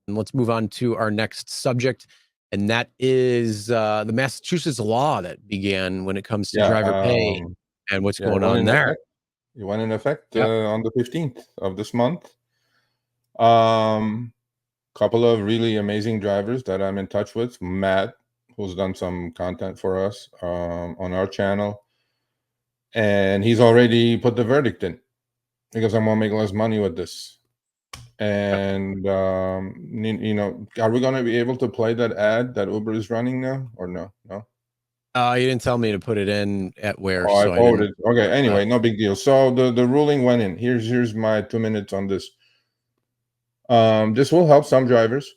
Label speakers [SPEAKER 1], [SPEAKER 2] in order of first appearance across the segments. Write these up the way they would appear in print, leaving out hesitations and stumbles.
[SPEAKER 1] And let's move on to our next subject, and that is the Massachusetts law that began when it comes to driver pay and what's going on there.
[SPEAKER 2] It went in effect on the 15th of this month. Couple of really amazing drivers that I'm in touch with. Matt, who's done some content for us on our channel, and he's already put the verdict in because I'm gonna make less money with this. And you know, are we gonna be able to play that ad that Uber is running now, or no?
[SPEAKER 1] You didn't tell me to put it in at where.
[SPEAKER 2] Oh, so I forwarded. Okay, anyway, no big deal. So the ruling went in. Here's my 2 minutes on this. This will help some drivers.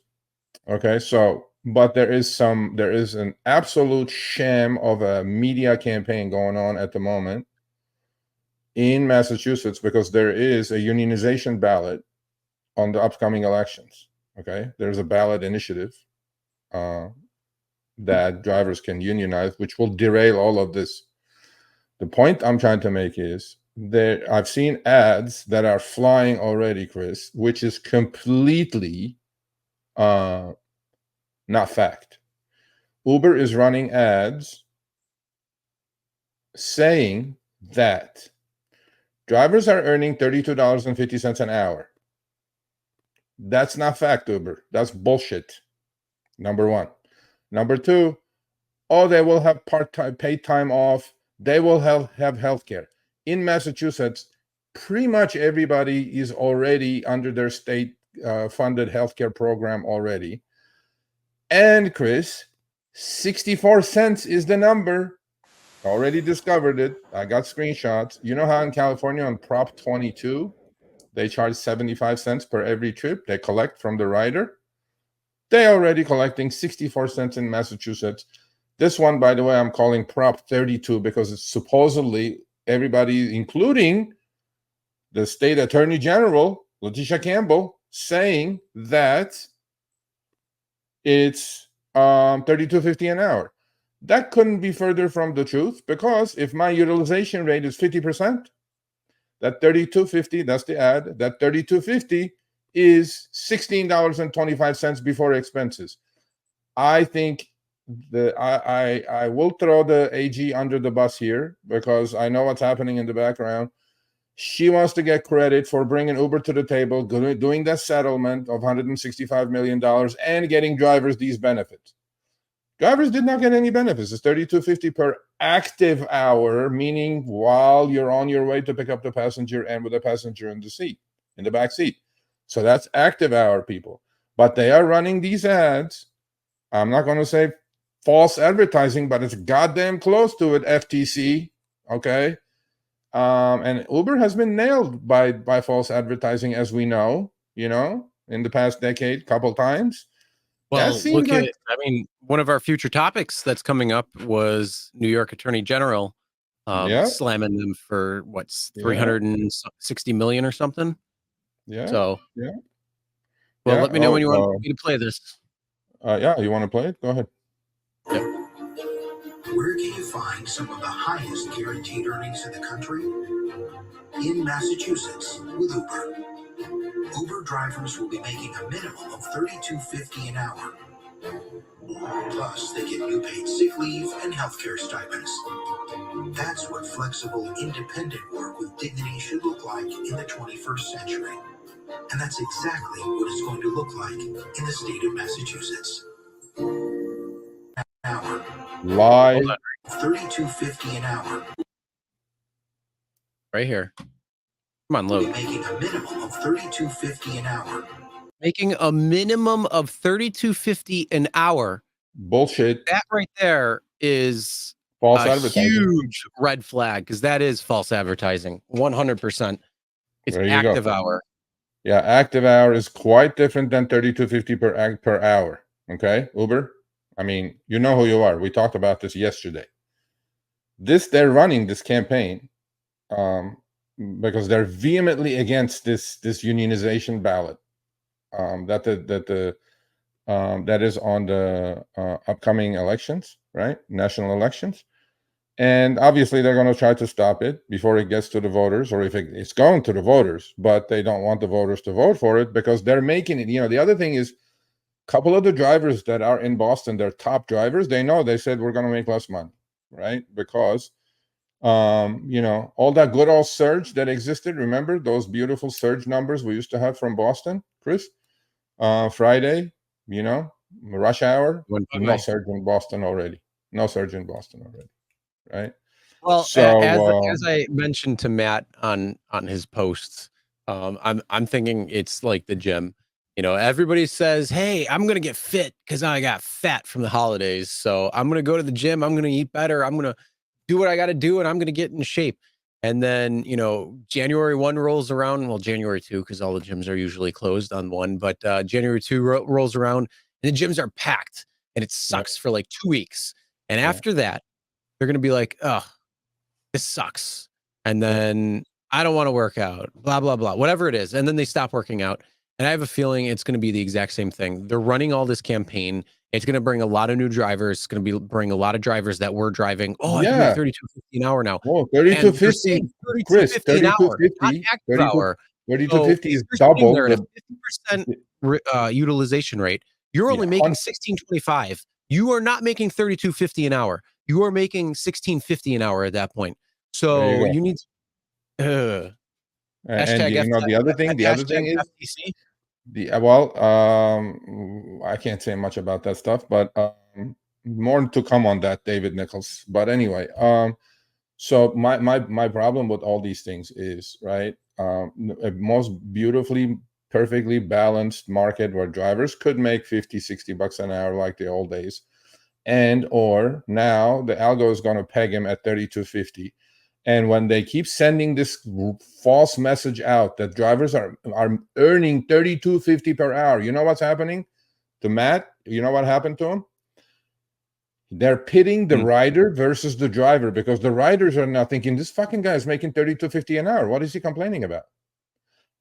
[SPEAKER 2] Okay, so but there is an absolute sham of a media campaign going on at the moment in Massachusetts because there is a unionization ballot on the upcoming elections. Okay, there's a ballot initiative that drivers can unionize, which will derail all of this. The point I'm trying to make is that I've seen ads that are flying already, Chris, which is completely not fact. Uber is running ads saying that drivers are earning $32.50 an hour. That's not fact, Uber. That's bullshit. Number one. Number two, they will have part-time paid time off. They will have health care. In Massachusetts, pretty much everybody is already under their state funded healthcare program already. And Chris, 64 cents is the number. Already discovered it. I got screenshots. You know how in California on Prop 22, they charge 75 cents per every trip they collect from the rider? They're already collecting 64 cents in Massachusetts. This one, by the way, I'm calling Prop 32 because it's supposedly everybody, including the state attorney general, Letitia Campbell, saying that it's $32.50 an hour. That couldn't be further from the truth because if my utilization rate is 50%, that $32.50, that's the ad, that $32.50 is $16.25 before expenses. I think I will throw the AG under the bus here because I know what's happening in the background. She wants to get credit for bringing Uber to the table, doing that settlement of $165 million and getting drivers these benefits. Drivers did not get any benefits. It's $32.50 per active hour, meaning while you're on your way to pick up the passenger and with a passenger in the seat, in the back seat. So that's active hour, people. But they are running these ads. I'm not going to say false advertising, but it's goddamn close to it, FTC. Okay. And Uber has been nailed by false advertising, as we know, you know, in the past decade, couple times.
[SPEAKER 1] Well, look at, I mean, one of our future topics that's coming up was New York Attorney General slamming them for what's 360 million or something.
[SPEAKER 2] Yeah.
[SPEAKER 1] So, well, let me know when you want me to play this.
[SPEAKER 2] Yeah, you want to play it? Go ahead.
[SPEAKER 3] Yep. Where can you find some of the highest guaranteed earnings in the country? In Massachusetts with Uber. Uber drivers will be making a minimum of $32.50 an hour. Plus, they get new paid sick leave and healthcare stipends. That's what flexible, independent work with dignity should look like in the 21st century. And that's exactly what it's going to look like in the state of Massachusetts. Hour.
[SPEAKER 2] Live.
[SPEAKER 3] $32.50 an hour.
[SPEAKER 1] Right here. Come on, load.
[SPEAKER 3] Making a minimum of $32.50 an hour.
[SPEAKER 1] Making a minimum of $32.50 an hour.
[SPEAKER 2] Bullshit.
[SPEAKER 1] That right there is
[SPEAKER 2] false
[SPEAKER 1] advertising. Huge red flag because that is false advertising. 100%. It's active hour.
[SPEAKER 2] Yeah, active hour is quite different than $32.50 per hour. Okay, Uber. I mean, you know who you are. We talked about this yesterday. They're running this campaign because they're vehemently against this unionization ballot that is on the upcoming elections, right? National elections. And obviously, they're going to try to stop it before it gets to the voters, or if it's going to the voters, but they don't want the voters to vote for it because they're making it. The other thing is, a couple of the drivers that are in Boston, they're top drivers. They said we're going to make less money, right? Because, all that good old surge that existed. Remember those beautiful surge numbers we used to have from Boston, Chris? Friday, rush hour. No surge in Boston already. No surge in Boston already. Right.
[SPEAKER 1] Well, so, as I mentioned to Matt on his posts, I'm thinking it's like the gym. Everybody says, "Hey, I'm gonna get fit because I got fat from the holidays. So I'm gonna go to the gym. I'm gonna eat better. I'm gonna do what I got to do, and I'm gonna get in shape." And then January 1 rolls around. Well, January 2 because all the gyms are usually closed on 1. But January 2 rolls around, and the gyms are packed, and it sucks for like 2 weeks. And after that, they're going to be like, "Oh, this sucks." And then I don't want to work out, blah, blah, blah, whatever it is. And then they stop working out. And I have a feeling it's going to be the exact same thing. They're running all this campaign. It's going to bring a lot of new drivers. It's going to bring a lot of drivers that were driving. Oh, I can make $32.50 an hour now.
[SPEAKER 2] Oh, $32.50, Chris, $32.50, $32.50 is double
[SPEAKER 1] the 50% utilization rate. You're only making $16.25. You are not making $32.50 an hour. You are making $16.50 an hour at that point. So you need
[SPEAKER 2] and the other thing is
[SPEAKER 1] FTC?
[SPEAKER 2] I can't say much about that stuff, but more to come on that, David Nichols. But anyway, so my problem with all these things is, right, a most beautifully, perfectly balanced market where drivers could make $50-$60 an hour like the old days, and or now the algo is going to peg him at $32.50. And when they keep sending this false message out that drivers are earning $32.50 per hour, you know what's happening to Matt? You know what happened to him? They're pitting the rider versus the driver, because the riders are now thinking, this fucking guy is making $32.50 an hour. What is he complaining about?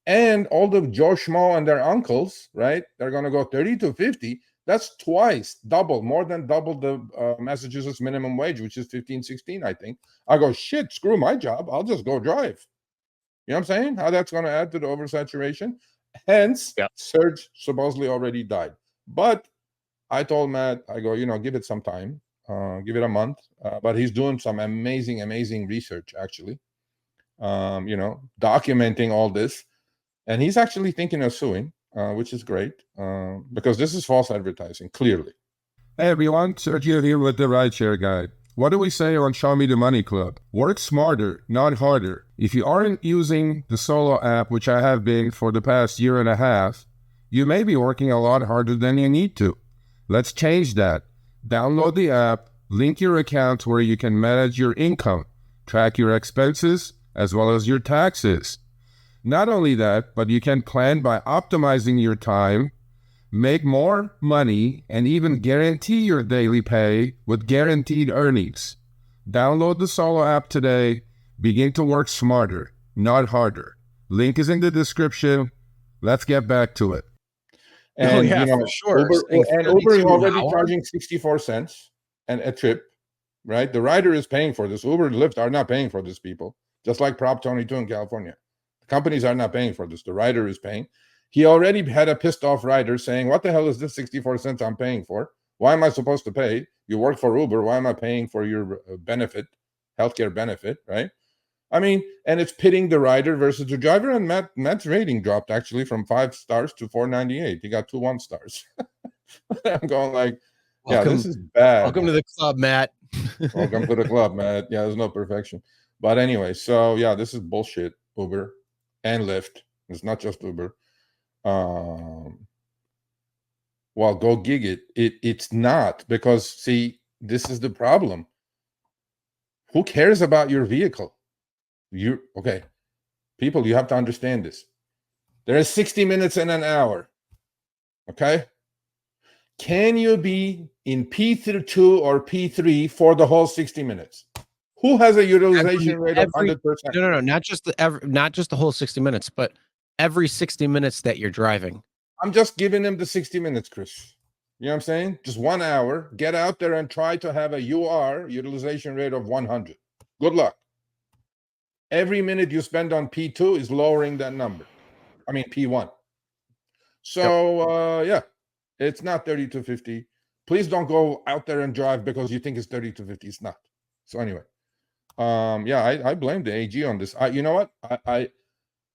[SPEAKER 2] And all the Joe Schmo and their uncles, right? They're going to go $32.50. That's more than double the Massachusetts minimum wage, which is $15-$16, I think. I go, shit, screw my job. I'll just go drive. You know what I'm saying? How that's going to add to the oversaturation. Hence, surge supposedly already died. But I told Matt, I go, give it some time. Give it a month. But he's doing some amazing, amazing research, actually. Documenting all this. And he's actually thinking of suing, which is great, because this is false advertising, clearly.
[SPEAKER 4] Hey everyone, Sergio here with the Rideshare Guy. What do we say on Show Me the Money Club? Work smarter, not harder. If you aren't using the Solo app, which I have been for the past year and a half, you may be working a lot harder than you need to. Let's change that. Download the app, link your account where you can manage your income, track your expenses, as well as your taxes. Not only that, but you can plan by optimizing your time, make more money, and even guarantee your daily pay with guaranteed earnings. Download the Solo app today. Begin to work smarter, not harder. Link is in the description. Let's get back to it.
[SPEAKER 2] And, for sure. Uber is already charging 64 cents and a trip, right? The rider is paying for this. Uber and Lyft are not paying for this, people, just like Prop 22 in California. Companies are not paying for this. The rider is paying. He already had a pissed off rider saying, what the hell is this 64 cents I'm paying for? Why am I supposed to pay? You work for Uber. Why am I paying for your benefit, healthcare benefit, right? I mean, and it's pitting the rider versus the driver. And Matt's rating dropped actually from 5 stars to 4.98. He got 2 1 stars. I'm going like, this is bad.
[SPEAKER 1] Welcome to the club, Matt.
[SPEAKER 2] Welcome to the club, Matt. Yeah, there's no perfection. But anyway, so this is bullshit, Uber and Lyft. It's not just Uber. Well, go gig it. It's not, because see, this is the problem. Who cares about your vehicle? People, you have to understand this. There is 60 minutes in an hour. Okay. Can you be in P2 or P3 for the whole 60 minutes? Who has a utilization rate of 100%?
[SPEAKER 1] No, not just the whole 60 minutes, but every 60 minutes that you're driving.
[SPEAKER 2] I'm just giving them the 60 minutes, Chris. You know what I'm saying? Just 1 hour. Get out there and try to have a utilization rate of 100. Good luck. Every minute you spend on P2 is lowering that number. I mean, P1. So, yeah, it's not 3250. Please don't go out there and drive because you think it's 3250. It's not. So anyway, yeah, I blame the AG on this. You know what?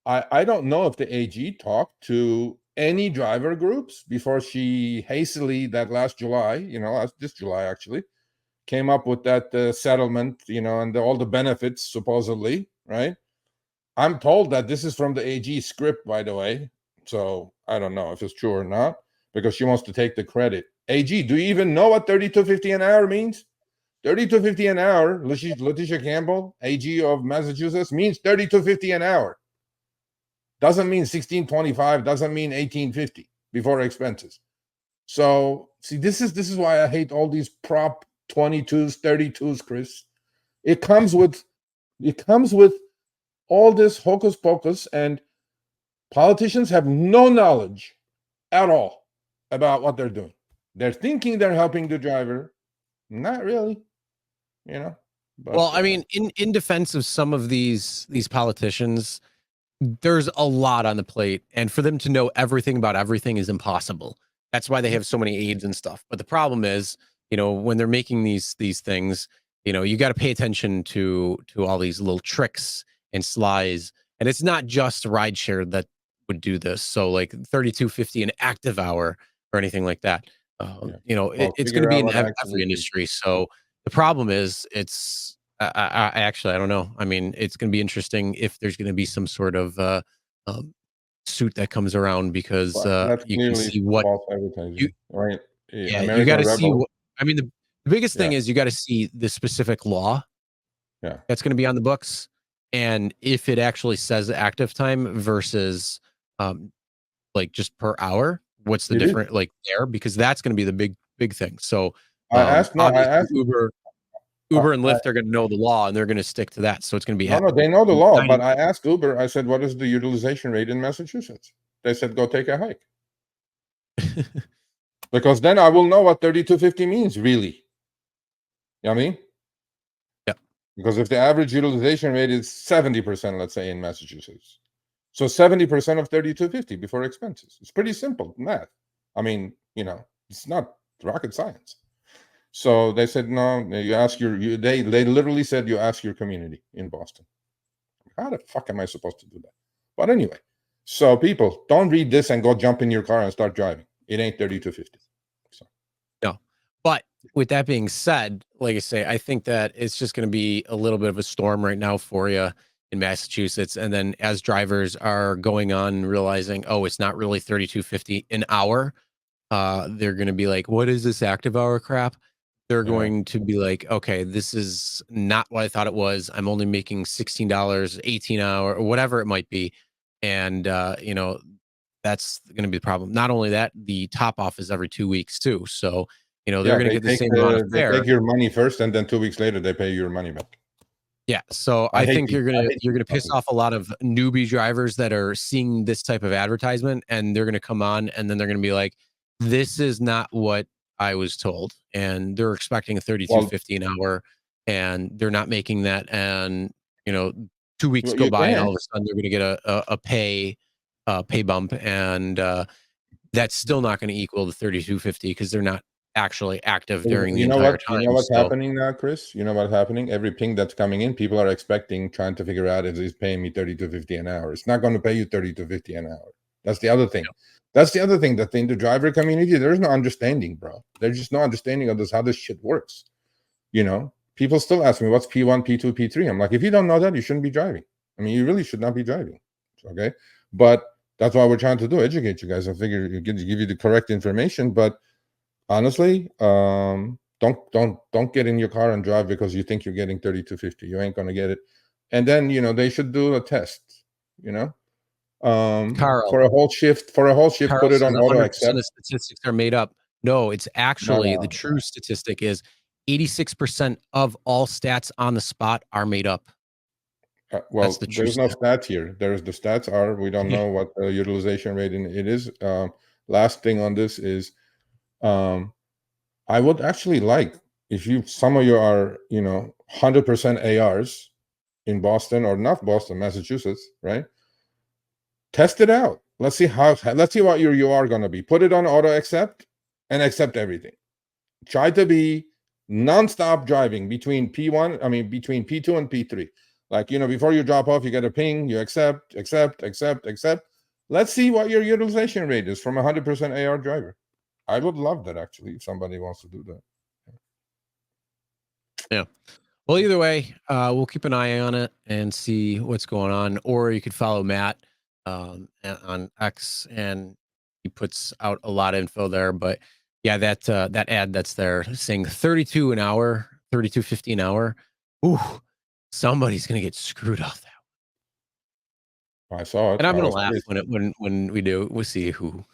[SPEAKER 2] I don't know if the AG talked to any driver groups before she hastily, that last July, this July actually, came up with that settlement, and all the benefits supposedly, right? I'm told that this is from the AG script, by the way. So I don't know if it's true or not, because she wants to take the credit. AG, do you even know what 3250 an hour means? 3250 an hour, Letitia Campbell, AG of Massachusetts, means 3250 an hour. Doesn't mean 1625, doesn't mean 1850 before expenses. So see, this is why I hate all these Prop 22s, 32s, Chris. It comes with all this hocus pocus, and politicians have no knowledge at all about what they're doing. They're thinking they're helping the driver. Not really, But,
[SPEAKER 1] well, I mean, in defense of some of these politicians, there's a lot on the plate, and for them to know everything about everything is impossible. That's why they have so many aides and stuff. But the problem is, when they're making these things, you got to pay attention to all these little tricks and slides. And it's not just rideshare that would do this. So like 3250 an active hour or anything like that. It's going to be in every industry. So the problem is, I actually, I don't know. I mean, it's going to be interesting if there's going to be some sort of suit that comes around, because you can see what
[SPEAKER 2] false advertising, right?
[SPEAKER 1] Yeah, you got to see what, I mean, the biggest thing is you got to see the specific law that's going to be on the books, and if it actually says active time versus like just per hour, what's the difference like there, because that's going to be the big thing. So
[SPEAKER 2] I asked
[SPEAKER 1] Uber and Lyft are going to know the law, and they're going to stick to that. So it's going to be
[SPEAKER 2] no, they know the law. But I asked Uber. I said, "What is the utilization rate in Massachusetts?" They said, "Go take a hike," because then I will know what 3250 means, really. You know what I mean?
[SPEAKER 1] Yeah.
[SPEAKER 2] Because if the average utilization rate is 70%, let's say in Massachusetts, so 70% of 3250 before expenses. It's pretty simple math. I mean, it's not rocket science. So they said, no, you ask they literally said, you ask your community in Boston. How the fuck am I supposed to do that? But anyway, so people, don't read this and go jump in your car and start driving. It ain't 3250. So
[SPEAKER 1] no. But with that being said, like I say, I think that it's just going to be a little bit of a storm right now for you in Massachusetts. And then as drivers are going on and realizing, oh, it's not really 3250 an hour, they're going to be like, what is this active hour crap? They're going to be like, okay, this is not what I thought it was. I'm only making $16, 18 hour, or whatever it might be. And, that's going to be the problem. Not only that, the top off is every 2 weeks too. So, they're going to get the same amount of fare.
[SPEAKER 2] They take your money first, and then 2 weeks later, they pay your money back.
[SPEAKER 1] Yeah. So I think you're going to piss off a lot of newbie drivers that are seeing this type of advertisement, and they're going to come on, and then they're going to be like, this is not what I was told, and they're expecting a 3250 an hour, and they're not making that. And 2 weeks go by, and all of a sudden they're going to get a pay bump, and that's still not going to equal the 3250 because they're not actually active during the entire time.
[SPEAKER 2] You know what's happening now, Chris? You know what's happening? Every ping that's coming in, people are expecting, trying to figure out if he's paying me 3250 an hour. It's not going to pay you 3250 an hour. That's the other thing. That's the other thing. That in the driver community, there's no understanding, bro. There's just no understanding of how this shit works. People still ask me, what's P1, P2, P3? I'm like, if you don't know that, you shouldn't be driving. I mean, you really should not be driving. Okay. But that's what we're trying to do, educate you guys. I figure give you the correct information. But honestly, don't get in your car and drive because you think you're getting 3250. You ain't gonna get it. And then they should do a test.
[SPEAKER 1] Carl,
[SPEAKER 2] for a whole shift,
[SPEAKER 1] Carl,
[SPEAKER 2] put it on auto accept.
[SPEAKER 1] The statistics are made up. No, it's actually the true statistic is 86% of all stats on the spot are made up.
[SPEAKER 2] Well, there's no stats here. The stats are, we don't know what the utilization rate it is. Last thing on this is I would actually like, if some of you are 100% ARs in Boston, or not Boston, Massachusetts, right? Test it out. Let's see what your UR going to be. Put it on auto accept and accept everything. Try to be non-stop driving between P2 and P3. Like, before you drop off, you get a ping, you accept. Let's see what your utilization rate is from 100% AR driver. I would love that, actually, if somebody wants to do that.
[SPEAKER 1] Yeah. Well, either way, we'll keep an eye on it and see what's going on. Or you could follow Matt on X, and he puts out a lot of info there. But yeah, that ad that's there saying 32 an hour, 32.50 an hour. Ooh, somebody's gonna get screwed off that.
[SPEAKER 2] I saw it,
[SPEAKER 1] and I'm gonna laugh when we do. We'll see who.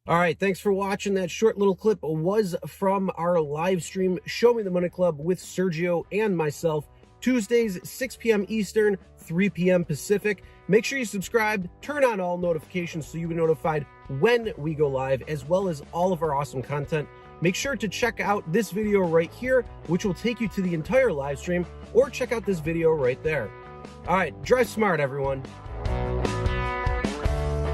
[SPEAKER 5] All right, thanks for watching. That short little clip was from our live stream, Show Me the Money Club, with Sergio and myself, Tuesdays, 6 p.m. Eastern, 3 p.m. Pacific. Make sure you subscribe, turn on all notifications so you'll be notified when we go live, as well as all of our awesome content. Make sure to check out this video right here, which will take you to the entire live stream, or check out this video right there. All right, drive smart, everyone.